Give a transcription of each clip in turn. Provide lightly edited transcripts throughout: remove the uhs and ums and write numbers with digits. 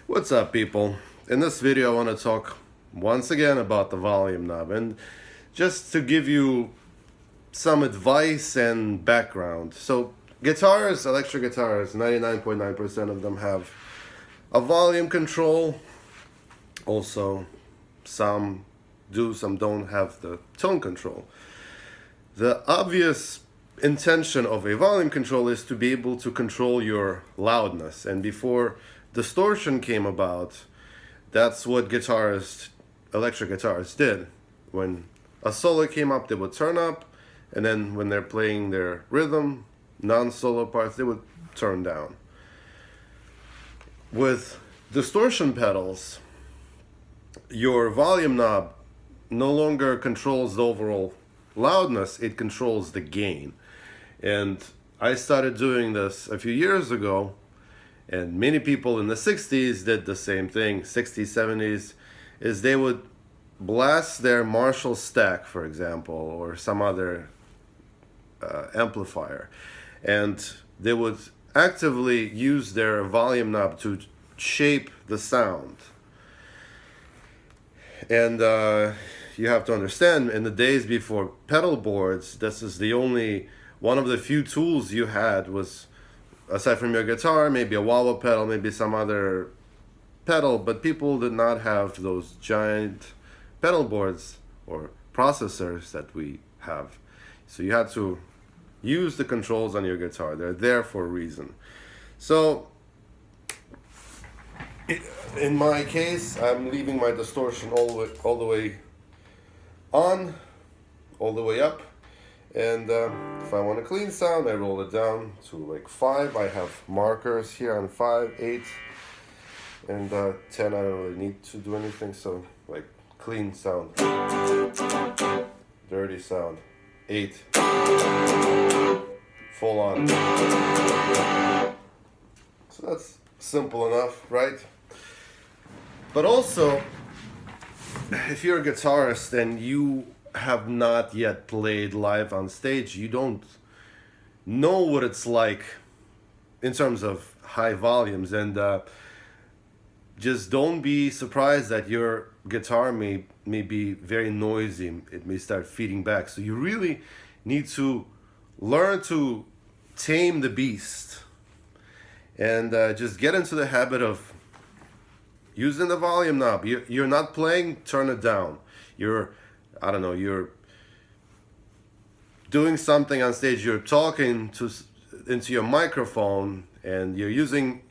What's up, people? In this video I want to talk once again about the volume knob, and just to give you some advice and background. So guitars, electric guitars, 99.9% of them have a volume control. Also some do, some don't have the tone control. The obvious intention of a volume control is to be able to control your loudness, and before distortion came about, that's what guitarists, electric guitarists, did. When a solo came up, they would turn up, and then when they're playing their rhythm, non-solo parts, they would turn down. With distortion pedals, your volume knob no longer controls the overall loudness, it controls the gain. And I started doing this a few years ago, and many people in the 60s did the same thing. 60s, 70s, is they would blast their Marshall stack, for example, or some other amplifier, and they would actively use their volume knob to shape the sound. And you have to understand, in the days before pedal boards, this is the only one of the few tools you had was, aside from your guitar, maybe a wah-wah pedal, maybe some other pedal, but people did not have those giant pedal boards or processors that we have. So you had to use the controls on your guitar. They're there for a reason. So in my case, I'm leaving my distortion all the way on, all the way up. And if I want a clean sound, I roll it down to like 5. I have markers here on 5, 8, and 10. I don't really need to do anything. So like clean sound, dirty sound, 8, full on. So that's simple enough, right? But also, if you're a guitarist and you have not yet played live on stage, you don't know what it's like in terms of high volumes, and just don't be surprised that your guitar may be very noisy. It may start feeding back. So you really need to learn to tame the beast and just get into the habit of using the volume knob. You're not playing, turn it down. You're doing something on stage, you're talking into your microphone, and you're using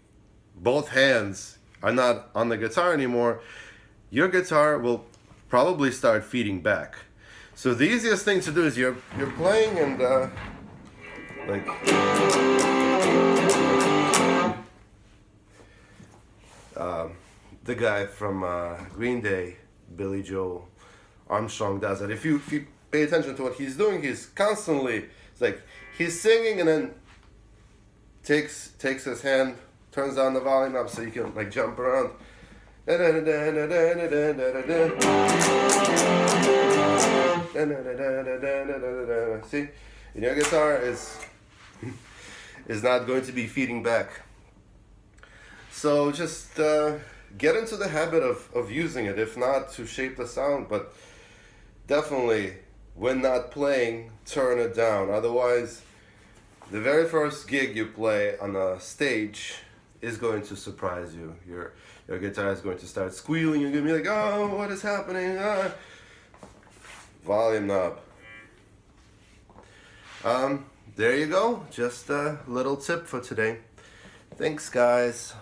both hands, are not on the guitar anymore, your guitar will probably start feeding back. So the easiest thing to do is you're playing and like the guy from Green Day, Billy Joel Armstrong, does it. If you pay attention to what he's doing, he's constantly, it's like he's singing and then takes his hand, turns down the volume up so you can like jump around. See, and your guitar is not going to be feeding back. So just get into the habit of using it, if not to shape the sound, but definitely when not playing, turn it down. Otherwise, the very first gig you play on a stage is going to surprise you. Your guitar is going to start squealing. You're going to be like, oh, what is happening? Volume knob. There you go. Just a little tip for today. Thanks, guys.